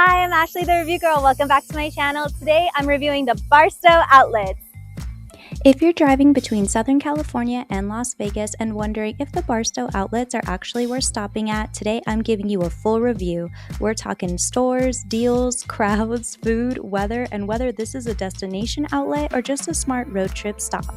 Hi, I'm Ashley, the Review Girl. Welcome back to my channel. Today, I'm reviewing the Barstow Outlets. If you're driving between Southern California and Las Vegas and wondering if the Barstow Outlets are actually worth stopping at, today I'm giving you a full review. We're talking stores, deals, crowds, food, weather, and whether this is a destination outlet or just a smart road trip stop.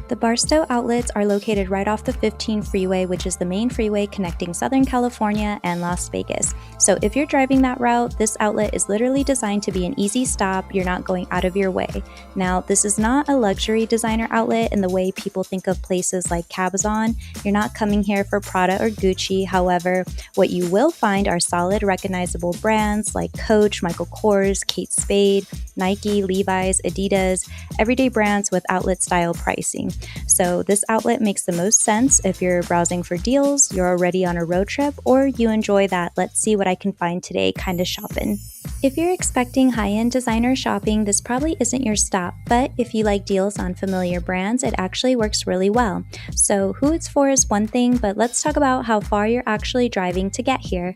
The Barstow Outlets are located right off the 15 freeway, which is the main freeway connecting Southern California and Las Vegas. So if you're driving that route, this outlet is literally designed to be an easy stop. You're not going out of your way. Now, this is not a luxury designer outlet in the way people think of places like Cabazon. You're not coming here for Prada or Gucci. However, what you will find are solid, recognizable brands like Coach, Michael Kors, Kate Spade, Nike, Levi's, Adidas, everyday brands with outlet-style pricing. So this outlet makes the most sense if you're browsing for deals, you're already on a road trip, or you enjoy that let's see what I can find today kind of shopping. If you're expecting high-end designer shopping, this probably isn't your stop, but if you like deals on familiar brands, it actually works really well. So who it's for is one thing, but let's talk about how far you're actually driving to get here.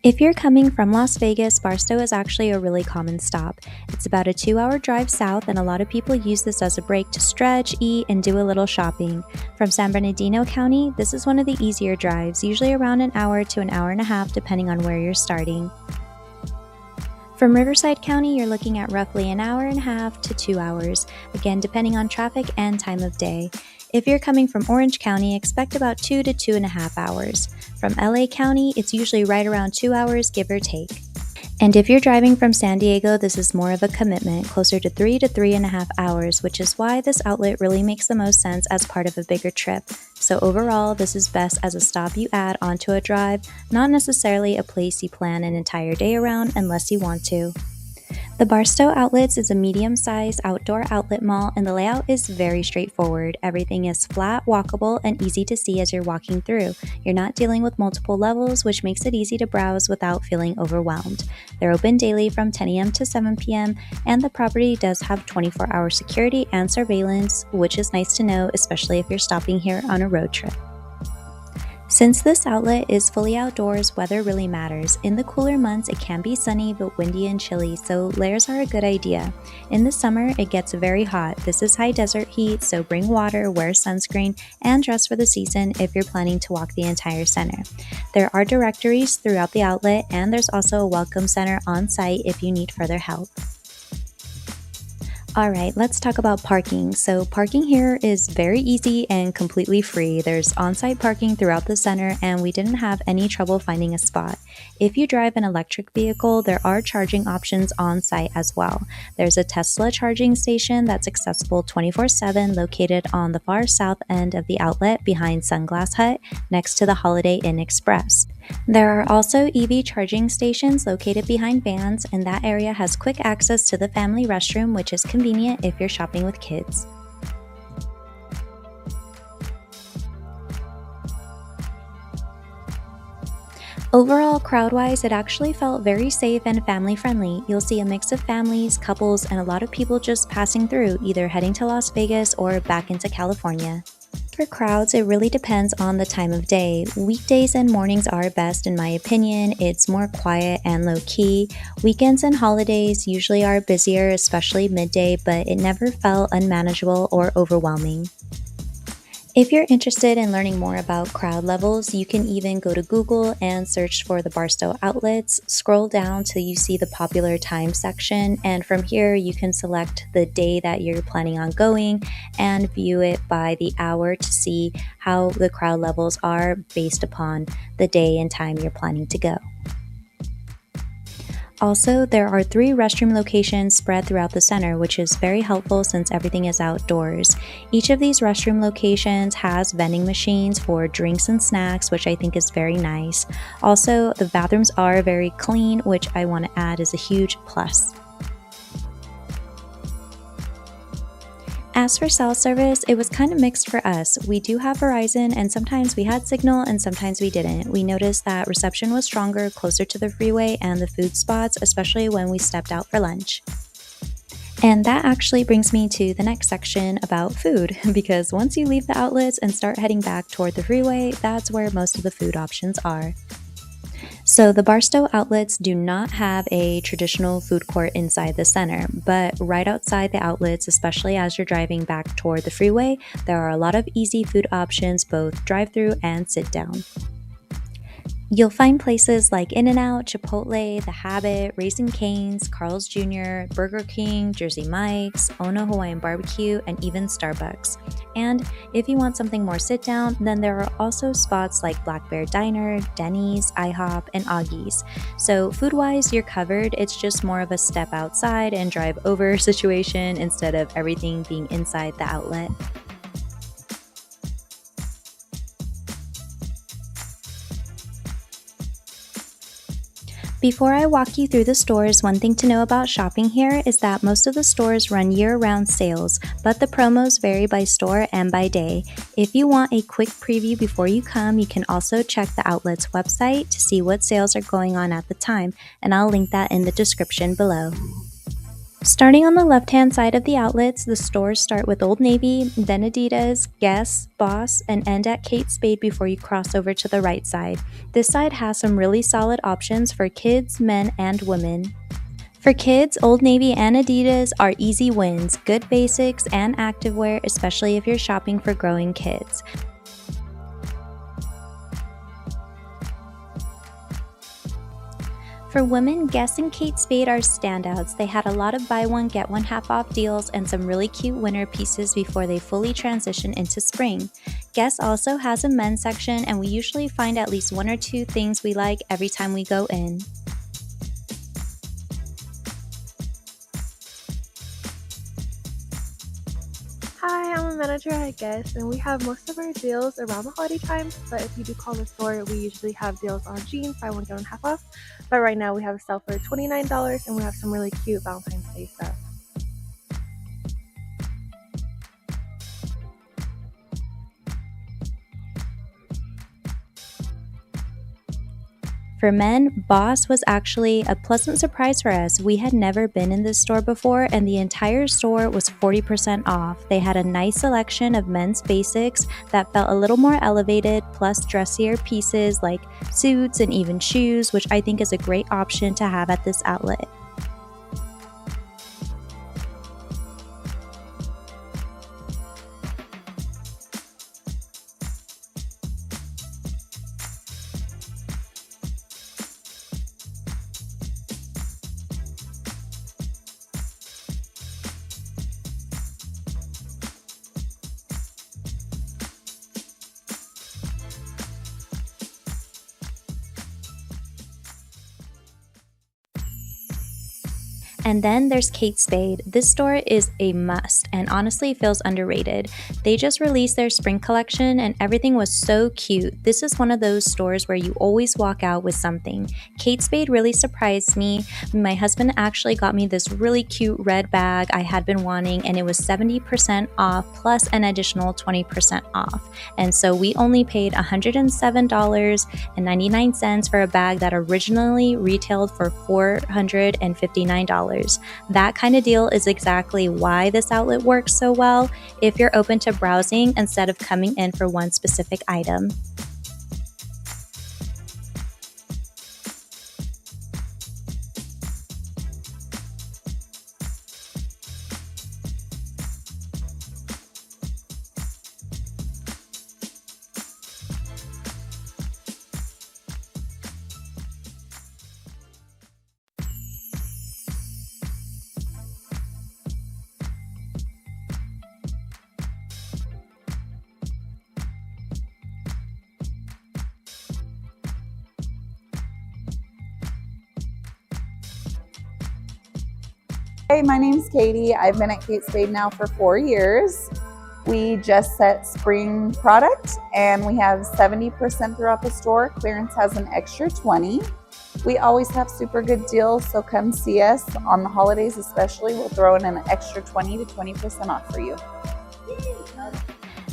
If you're coming from Las Vegas, Barstow is actually a really common stop. It's about a 2-hour drive south, and a lot of people use this as a break to stretch, eat, and do a little shopping. From San Bernardino County, this is one of the easier drives, usually around an hour to an hour and a half depending on where you're starting. From Riverside County, you're looking at roughly an hour and a half to 2 hours, again depending on traffic and time of day. If you're coming from Orange County, expect about 2 to 2.5 hours. From LA County, it's usually right around 2 hours, give or take. And if you're driving from San Diego, this is more of a commitment, closer to 3 to 3.5 hours, which is why this outlet really makes the most sense as part of a bigger trip. So overall, this is best as a stop you add onto a drive, not necessarily a place you plan an entire day around unless you want to. The Barstow Outlets is a medium-sized outdoor outlet mall, and the layout is very straightforward. Everything is flat, walkable, and easy to see as you're walking through. You're not dealing with multiple levels, which makes it easy to browse without feeling overwhelmed. They're open daily from 10 a.m. to 7 p.m., and the property does have 24-hour security and surveillance, which is nice to know, especially if you're stopping here on a road trip. Since this outlet is fully outdoors, weather really matters. In the cooler months, it can be sunny but windy and chilly, so layers are a good idea. In the summer, it gets very hot. This is high desert heat, so bring water, wear sunscreen, and dress for the season if you're planning to walk the entire center. There are directories throughout the outlet, and there's also a welcome center on site if you need further help. Alright, let's talk about parking. So parking here is very easy and completely free. There's on-site parking throughout the center, and we didn't have any trouble finding a spot. If you drive an electric vehicle, there are charging options on-site as well. There's a Tesla charging station that's accessible 24/7 located on the far south end of the outlet behind Sunglass Hut next to the Holiday Inn Express. There are also EV charging stations located behind Vans, and that area has quick access to the family restroom, which is convenient if you're shopping with kids. Overall, crowd-wise, it actually felt very safe and family-friendly. You'll see a mix of families, couples, and a lot of people just passing through, either heading to Las Vegas or back into California. For crowds, it really depends on the time of day. Weekdays and mornings are best in my opinion. It's more quiet and low-key. Weekends and holidays usually are busier, especially midday, but it never felt unmanageable or overwhelming. If you're interested in learning more about crowd levels, you can even go to Google and search for the Barstow Outlets. Scroll down till you see the popular time section, and from here you can select the day that you're planning on going and view it by the hour to see how the crowd levels are based upon the day and time you're planning to go. Also, there are 3 restroom locations spread throughout the center, which is very helpful since everything is outdoors. Each of these restroom locations has vending machines for drinks and snacks, which I think is very nice. Also, the bathrooms are very clean, which I want to add is a huge plus. As for cell service, it was kind of mixed for us. We do have Verizon, and sometimes we had signal and sometimes we didn't. We noticed that reception was stronger closer to the freeway and the food spots, especially when we stepped out for lunch. And that actually brings me to the next section about food, because once you leave the outlets and start heading back toward the freeway, that's where most of the food options are. So the Barstow Outlets do not have a traditional food court inside the center, but right outside the outlets, especially as you're driving back toward the freeway, there are a lot of easy food options, both drive-through and sit-down. You'll find places like In-N-Out, Chipotle, The Habit, Raising Cane's, Carl's Jr., Burger King, Jersey Mike's, Ono Hawaiian Barbecue, and even Starbucks. And if you want something more sit-down, then there are also spots like Black Bear Diner, Denny's, IHOP, and Augie's. So food-wise, you're covered. It's just more of a step outside and drive over situation instead of everything being inside the outlet. Before I walk you through the stores, one thing to know about shopping here is that most of the stores run year-round sales, but the promos vary by store and by day. If you want a quick preview before you come, you can also check the outlet's website to see what sales are going on at the time, and I'll link that in the description below. Starting on the left-hand side of the outlets, the stores start with Old Navy, then Adidas, Guess, Boss, and end at Kate Spade before you cross over to the right side. This side has some really solid options for kids, men, and women. For kids, Old Navy and Adidas are easy wins, good basics, and activewear, especially if you're shopping for growing kids. For women, Guess and Kate Spade are standouts. They had a lot of buy one, get one half off deals and some really cute winter pieces before they fully transition into spring. Guess also has a men's section, and we usually find at least one or two things we like every time we go in. Hi, I'm a manager at Guess, and we have most of our deals around the holiday time, but if you do call the store, we usually have deals on jeans, buy one, get one half off. But right now we have a sale for $29, and we have some really cute Valentine's Day stuff. For men, Boss was actually a pleasant surprise for us. We had never been in this store before, and the entire store was 40% off. They had a nice selection of men's basics that felt a little more elevated, plus dressier pieces like suits and even shoes, which I think is a great option to have at this outlet. And then there's Kate Spade. This store is a must and honestly feels underrated. They just released their spring collection and everything was so cute. This is one of those stores where you always walk out with something. Kate Spade really surprised me. My husband actually got me this really cute red bag I had been wanting, and it was 70% off plus an additional 20% off. And so we only paid $107.99 for a bag that originally retailed for $459. That kind of deal is exactly why this outlet works so well if you're open to browsing instead of coming in for one specific item. Hey, my name's Katie. I've been at Kate Spade now for 4 years. We just set spring product and we have 70% throughout the store. Clearance has an extra 20. We always have super good deals, so come see us on the holidays especially. We'll throw in an extra 20 to 20% off for you.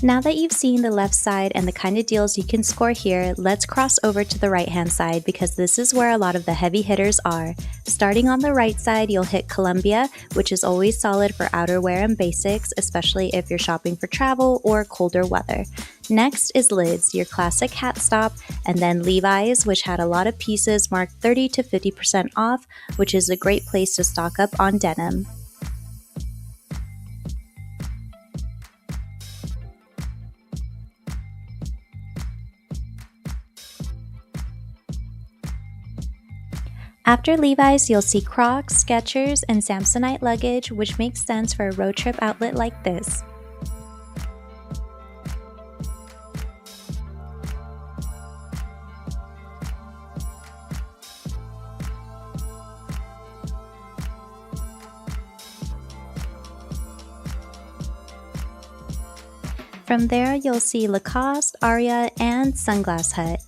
Now that you've seen the left side and the kind of deals you can score here, let's cross over to the right hand side because this is where a lot of the heavy hitters are. Starting on the right side, you'll hit Columbia, which is always solid for outerwear and basics, especially if you're shopping for travel or colder weather. Next is Lids, your classic hat stop, and then Levi's, which had a lot of pieces marked 30 to 50% off, which is a great place to stock up on denim. After Levi's, you'll see Crocs, Skechers, and Samsonite luggage, which makes sense for a road trip outlet like this. From there, you'll see Lacoste, Aria, and Sunglass Hut.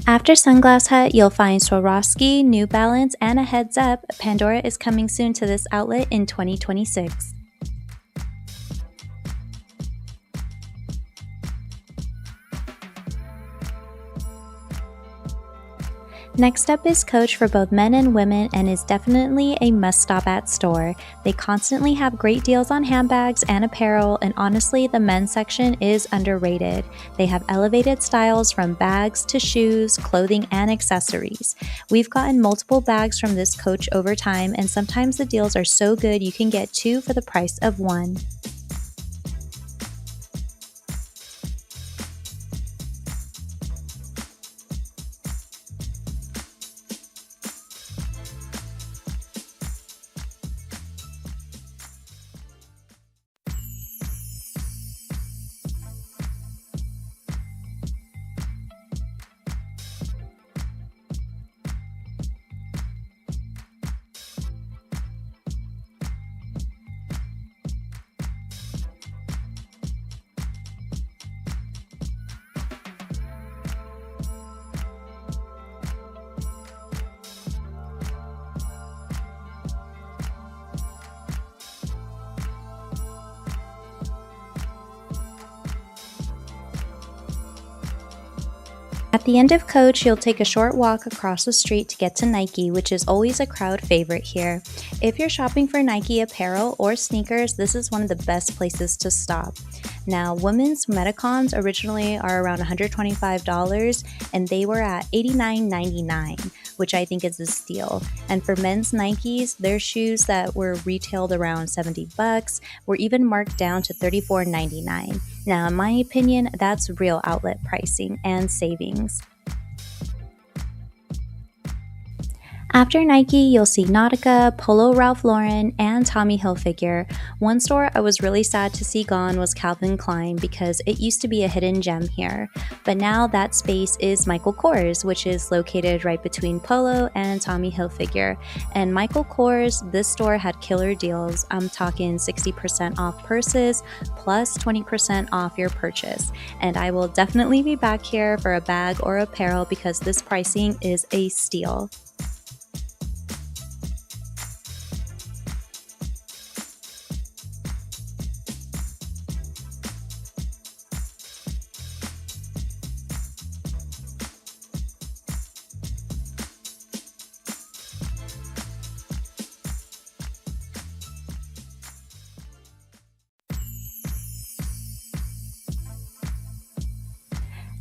After Sunglass Hut, you'll find SWAROVSKI, New Balance, and a heads up, Pandora is coming soon to this outlet in 2026. Next up is Coach for both men and women and is definitely a must-stop at store. They constantly have great deals on handbags and apparel, and honestly, the men's section is underrated. They have elevated styles from bags to shoes, clothing, and accessories. We've gotten multiple bags from this Coach over time, and sometimes the deals are so good you can get 2 for the price of 1. At the end of Coach, you'll take a short walk across the street to get to Nike, which is always a crowd favorite here. If you're shopping for Nike apparel or sneakers, this is one of the best places to stop. Now, women's Metacons originally are around $125 and they were at $89.99, which I think is a steal. And for men's Nikes, their shoes that were retailed around $70 were even marked down to $34.99. Now, in my opinion, that's real outlet pricing and savings. After Nike, you'll see Nautica, Polo Ralph Lauren, and Tommy Hilfiger. One store I was really sad to see gone was Calvin Klein because it used to be a hidden gem here. But now that space is Michael Kors, which is located right between Polo and Tommy Hilfiger. And Michael Kors, this store had killer deals. I'm talking 60% off purses plus 20% off your purchase. And I will definitely be back here for a bag or apparel because this pricing is a steal.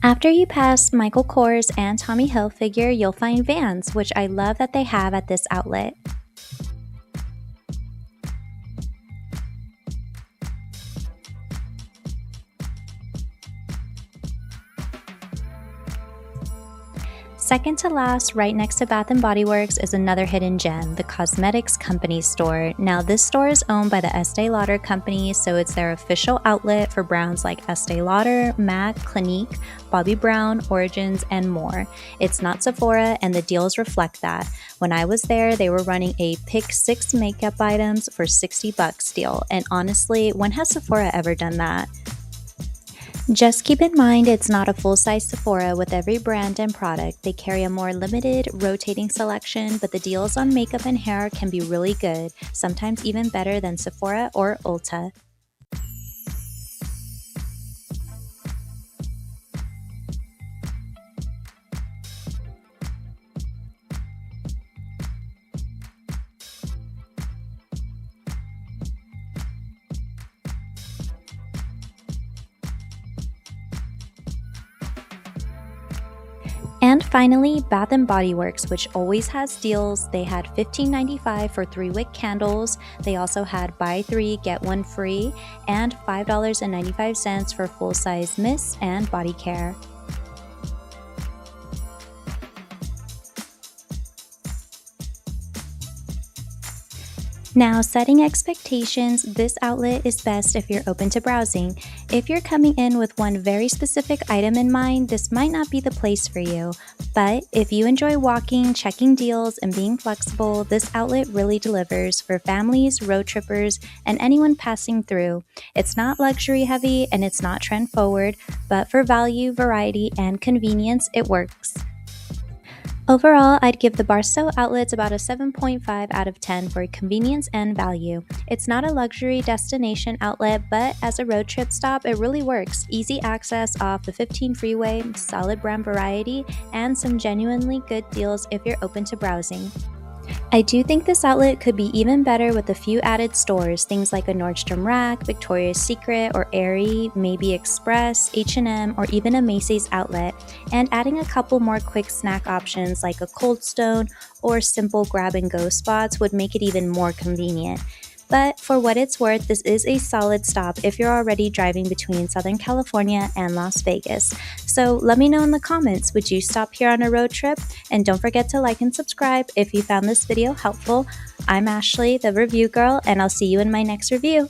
After you pass Michael Kors and Tommy Hilfiger, you'll find Vans, which I love that they have at this outlet. Second to last, right next to Bath & Body Works, is another hidden gem, the Cosmetics Company store. Now, this store is owned by the Estee Lauder Company, so it's their official outlet for brands like Estee Lauder, MAC, Clinique, Bobbi Brown, Origins, and more. It's not Sephora, and the deals reflect that. When I was there, they were running a pick 6 makeup items for $60 deal, and honestly, when has Sephora ever done that? Just keep in mind it's not a full-size Sephora with every brand and product. They carry a more limited, rotating selection, but the deals on makeup and hair can be really good, sometimes even better than Sephora or Ulta. And finally, Bath & Body Works, which always has deals. They had $15.95 for 3-wick candles. They also had buy 3, get 1 free, and $5.95 for full-size mist and body care. Now, setting expectations, this outlet is best if you're open to browsing. If you're coming in with one very specific item in mind, this might not be the place for you. But if you enjoy walking, checking deals, and being flexible, this outlet really delivers for families, road trippers, and anyone passing through. It's not luxury heavy and it's not trend forward, but for value, variety, and convenience, it works. Overall, I'd give the Barstow Outlets about a 7.5 out of 10 for convenience and value. It's not a luxury destination outlet, but as a road trip stop, it really works. Easy access off the 15 freeway, solid brand variety, and some genuinely good deals if you're open to browsing. I do think this outlet could be even better with a few added stores, things like a Nordstrom Rack, Victoria's Secret or Aerie, maybe Express, H&M, or even a Macy's outlet, and adding a couple more quick snack options like a Cold Stone or simple grab-and-go spots would make it even more convenient. But for what it's worth, this is a solid stop if you're already driving between Southern California and Las Vegas. So let me know in the comments, would you stop here on a road trip? And don't forget to like and subscribe if you found this video helpful. I'm Ashley, the review girl, and I'll see you in my next review.